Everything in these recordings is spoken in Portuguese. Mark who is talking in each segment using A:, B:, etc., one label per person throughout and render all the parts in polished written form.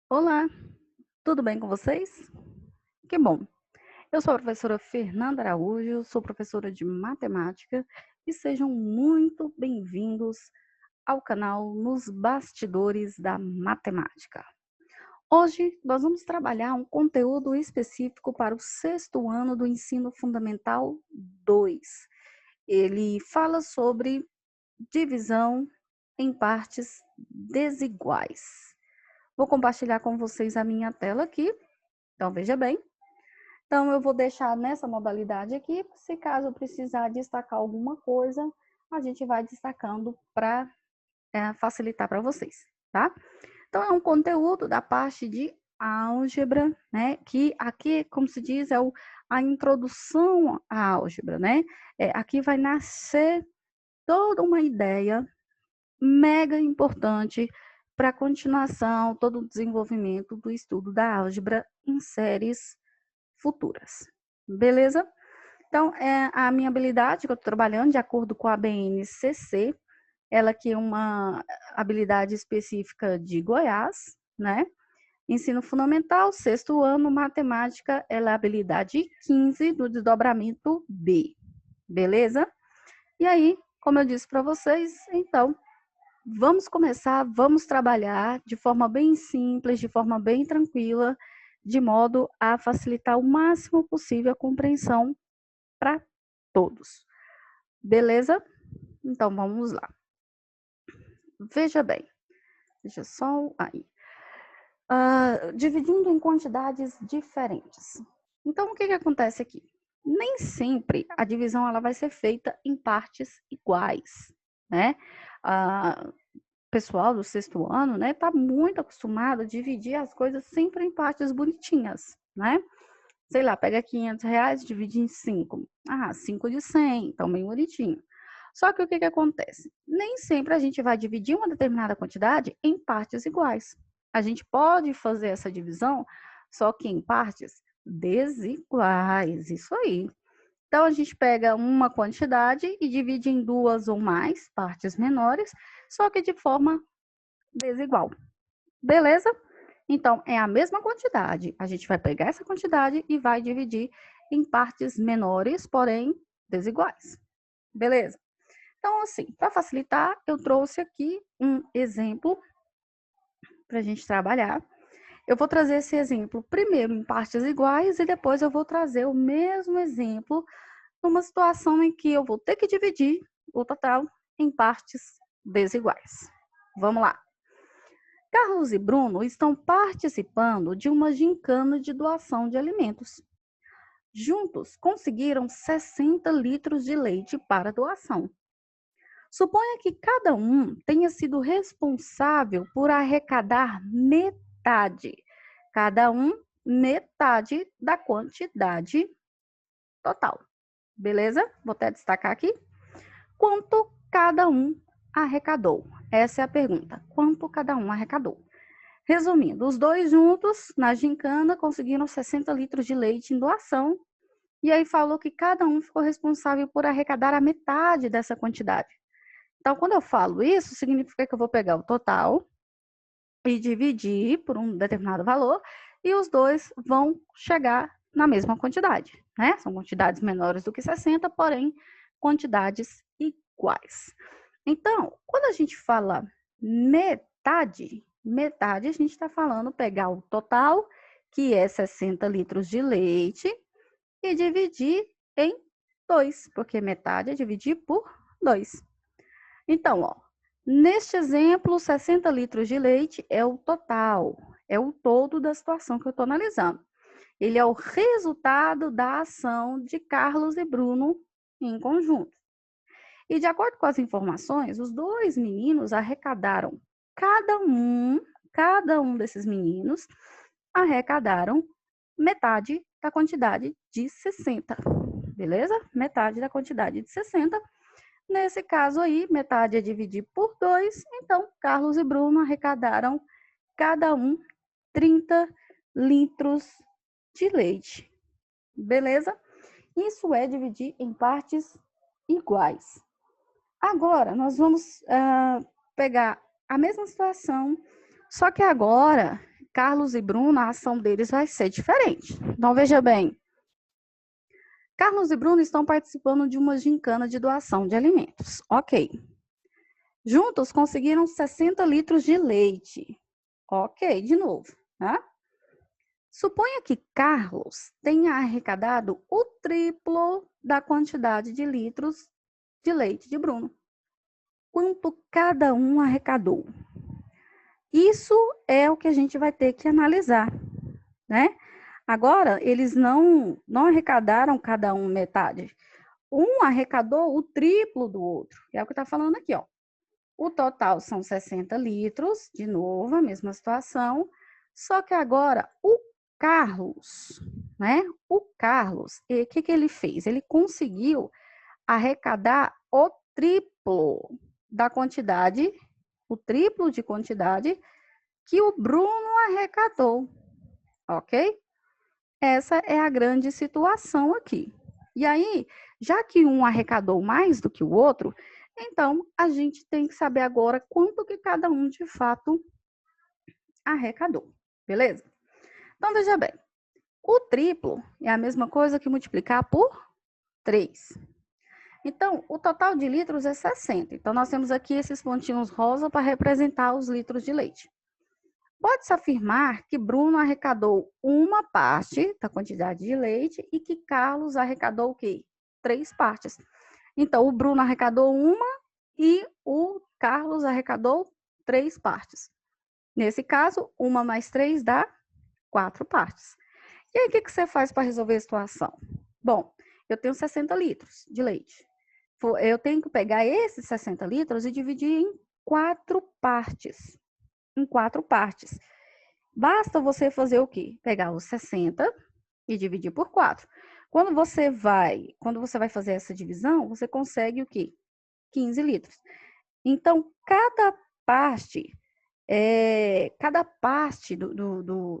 A: Olá, tudo bem com vocês? Que bom. Eu sou a professora Fernanda Araújo, sou professora de matemática e sejam muito bem-vindos ao canal Nos Bastidores da Matemática. Hoje nós vamos trabalhar um conteúdo específico para o sexto ano do Ensino Fundamental 2. Ele fala sobre divisão em partes desiguais. Vou compartilhar com vocês a minha tela aqui, então veja bem. Então, eu vou deixar nessa modalidade aqui, se caso eu precisar destacar alguma coisa, a gente vai destacando para facilitar para vocês, tá? Então, é um conteúdo da parte de álgebra, né? Que aqui, como se diz, é a introdução à álgebra, né? Aqui vai nascer toda uma ideia mega importante para a continuação, todo o desenvolvimento do estudo da álgebra em séries futuras. Beleza? Então, a minha habilidade que eu estou trabalhando, de acordo com a BNCC, ela que é uma habilidade específica de Goiás, né? Ensino fundamental, sexto ano, matemática, ela é a habilidade 15 do desdobramento B. Beleza? E aí, como eu disse para vocês, então, vamos começar, vamos trabalhar de forma bem simples, de forma bem tranquila, de modo a facilitar o máximo possível a compreensão para todos. Beleza? Então vamos lá. Veja bem, deixa só aí. Dividindo em quantidades diferentes. Então o que acontece aqui? Nem sempre a divisão ela vai ser feita em partes iguais, né? Pessoal do sexto ano, né, tá muito acostumado a dividir as coisas sempre em partes bonitinhas, né? Sei lá, pega R$ 500, divide em 5. 5 de 100, então bem bonitinho. Só que o que acontece? Nem sempre a gente vai dividir uma determinada quantidade em partes iguais. A gente pode fazer essa divisão, só que em partes desiguais, isso aí. Então, a gente pega uma quantidade e divide em duas ou mais partes menores, só que de forma desigual. Beleza? Então, é a mesma quantidade. A gente vai pegar essa quantidade e vai dividir em partes menores, porém desiguais. Beleza? Então, assim, para facilitar, eu trouxe aqui um exemplo para a gente trabalhar. Eu vou trazer esse exemplo primeiro em partes iguais e depois eu vou trazer o mesmo exemplo numa situação em que eu vou ter que dividir o total em partes desiguais. Vamos lá. Carlos e Bruno estão participando de uma gincana de doação de alimentos. Juntos, conseguiram 60 litros de leite para doação. Suponha que cada um tenha sido responsável por arrecadar metade, cada um metade da quantidade total. Beleza? Vou até destacar aqui. Quanto cada um arrecadou? Essa é a pergunta. Quanto cada um arrecadou? Resumindo, os dois juntos, na gincana, conseguiram 60 litros de leite em doação. E aí falou que cada um ficou responsável por arrecadar a metade dessa quantidade. Então, quando eu falo isso, significa que eu vou pegar o total e dividir por um determinado valor, e os dois vão chegar na mesma quantidade, né? São quantidades menores do que 60, porém, quantidades iguais. Então, quando a gente fala metade, metade a gente está falando pegar o total, que é 60 litros de leite, e dividir em 2, porque metade é dividir por 2. Então, ó, neste exemplo, 60 litros de leite é o total, é o todo da situação que eu estou analisando. Ele é o resultado da ação de Carlos e Bruno em conjunto. E de acordo com as informações, os dois meninos arrecadaram, cada um desses meninos arrecadaram metade da quantidade de 60, beleza? Metade da quantidade de 60. Nesse caso aí, metade é dividir por 2, então Carlos e Bruno arrecadaram cada um 30 litros de leite, beleza? Isso é dividir em partes iguais. Agora, nós vamos pegar a mesma situação, só que agora Carlos e Bruno, a ação deles vai ser diferente. Então, veja bem. Carlos e Bruno estão participando de uma gincana de doação de alimentos. Ok. Juntos conseguiram 60 litros de leite. Ok, de novo. Tá? Suponha que Carlos tenha arrecadado o triplo da quantidade de litros de leite de Bruno. Quanto cada um arrecadou? Isso é o que a gente vai ter que analisar, né? Agora, eles não arrecadaram cada um metade. Um arrecadou o triplo do outro. É o que está falando aqui, ó. O total são 60 litros, de novo, a mesma situação. Só que agora, o Carlos, né? O Carlos, o que ele fez? Ele conseguiu arrecadar o triplo da quantidade, o triplo de quantidade que o Bruno arrecadou, ok? Essa é a grande situação aqui. E aí, já que um arrecadou mais do que o outro, então a gente tem que saber agora quanto que cada um de fato arrecadou, beleza? Então, veja bem, o triplo é a mesma coisa que multiplicar por 3. Então, o total de litros é 60. Então, nós temos aqui esses pontinhos rosa para representar os litros de leite. Pode-se afirmar que Bruno arrecadou uma parte da quantidade de leite e que Carlos arrecadou o quê? 3 partes. Então, o Bruno arrecadou uma e o Carlos arrecadou 3 partes. Nesse caso, 1 mais 3 dá 4 partes. E aí, o que você faz para resolver a situação? Bom, eu tenho 60 litros de leite. Eu tenho que pegar esses 60 litros e dividir em 4 partes. Em 4 partes. Basta você fazer o quê? Pegar os 60 e dividir por 4. Quando você vai fazer essa divisão, você consegue o quê? 15 litros. Então, cada parte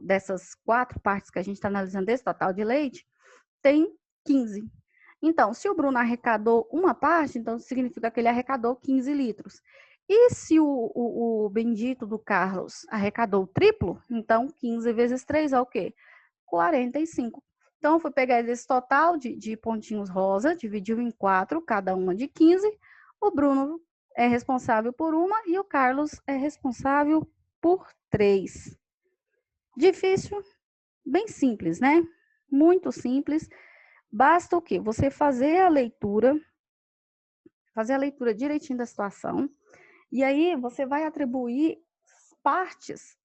A: dessas 4 partes que a gente está analisando desse total de leite, tem 15. Então, se o Bruno arrecadou uma parte, então significa que ele arrecadou 15 litros. E se o bendito do Carlos arrecadou o triplo, então 15 vezes 3 é o quê? 45. Então, eu fui pegar esse total de pontinhos rosa, dividiu em 4, cada uma de 15. O Bruno é responsável por uma e o Carlos é responsável por 3. Difícil? Bem simples, né? Muito simples. Basta o quê? Você fazer a leitura direitinho da situação, e aí você vai atribuir partes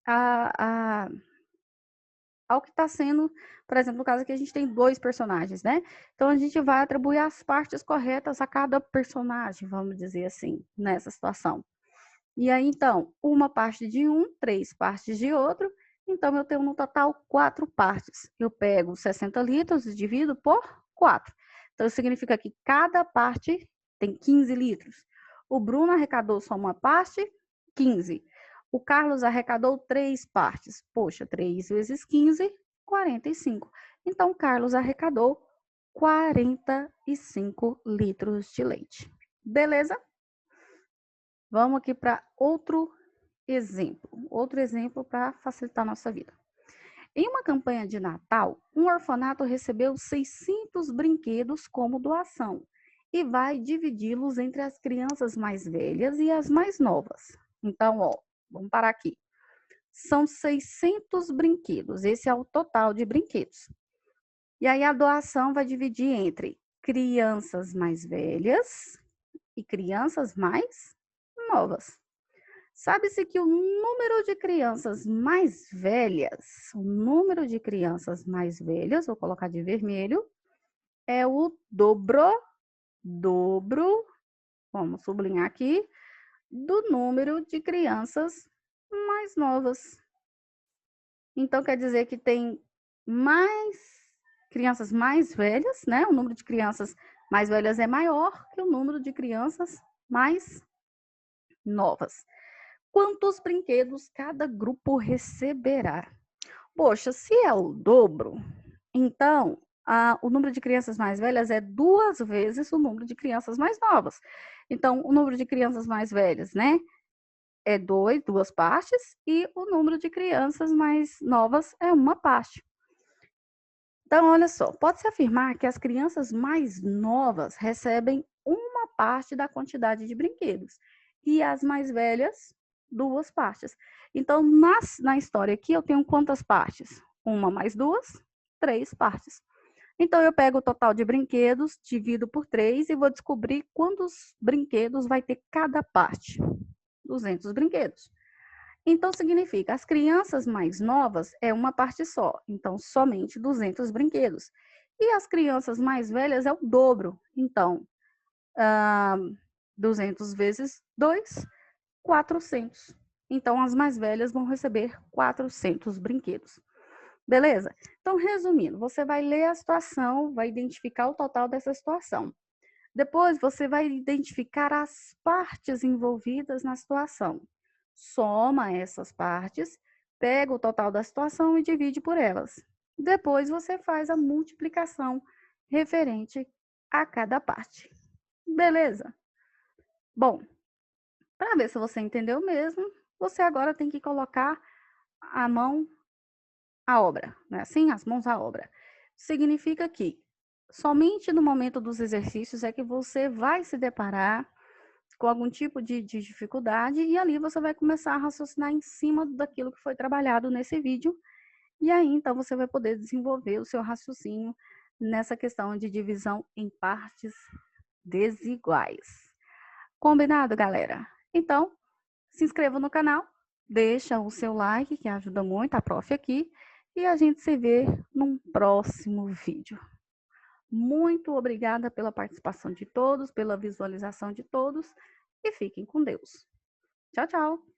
A: ao que está sendo, por exemplo, no caso aqui a gente tem 2 personagens, né? Então a gente vai atribuir as partes corretas a cada personagem, vamos dizer assim, nessa situação. E aí, então, uma parte de um, 3 partes de outro, então eu tenho no total 4 partes. Eu pego 60 litros e divido por 4. Então, isso significa que cada parte tem 15 litros. O Bruno arrecadou só uma parte, 15. O Carlos arrecadou 3 partes. Poxa, 3 vezes 15, 45. Então, o Carlos arrecadou 45 litros de leite. Beleza? Vamos aqui para outro exemplo para facilitar a nossa vida. Em uma campanha de Natal, um orfanato recebeu 600 brinquedos como doação e vai dividi-los entre as crianças mais velhas e as mais novas. Então, ó, vamos parar aqui. São 600 brinquedos, esse é o total de brinquedos. E aí a doação vai dividir entre crianças mais velhas e crianças mais novas. Sabe-se que o número de crianças mais velhas, vou colocar de vermelho, é o dobro, vamos sublinhar aqui, do número de crianças mais novas. Então, quer dizer que tem mais crianças mais velhas, né? O número de crianças mais velhas é maior que o número de crianças mais novas. Quantos brinquedos cada grupo receberá? Poxa, se é o dobro, então o número de crianças mais velhas é 2 vezes o número de crianças mais novas. Então, o número de crianças mais velhas, né? é 2, duas partes, e o número de crianças mais novas é uma parte. Então, olha só, pode-se afirmar que as crianças mais novas recebem uma parte da quantidade de brinquedos e as mais velhas, duas partes. Então, na história aqui, eu tenho quantas partes? Uma mais duas, três partes. Então, eu pego o total de brinquedos, divido por 3 e vou descobrir quantos brinquedos vai ter cada parte. 200 brinquedos. Então, significa, as crianças mais novas é uma parte só, então somente 200 brinquedos. E as crianças mais velhas é o dobro, então 200 vezes 2, 400. Então, as mais velhas vão receber 400 brinquedos. Beleza? Então, resumindo, você vai ler a situação, vai identificar o total dessa situação. Depois, você vai identificar as partes envolvidas na situação. Soma essas partes, pega o total da situação e divide por elas. Depois, você faz a multiplicação referente a cada parte. Beleza? Bom, para ver se você entendeu mesmo, você agora tem que colocar a mão à obra, né? Assim, as mãos à obra. Significa que somente no momento dos exercícios é que você vai se deparar com algum tipo de dificuldade e ali você vai começar a raciocinar em cima daquilo que foi trabalhado nesse vídeo e aí então você vai poder desenvolver o seu raciocínio nessa questão de divisão em partes desiguais. Combinado, galera? Então, se inscreva no canal, deixa o seu like, que ajuda muito a prof aqui, e a gente se vê num próximo vídeo. Muito obrigada pela participação de todos, pela visualização de todos, e fiquem com Deus. Tchau, tchau!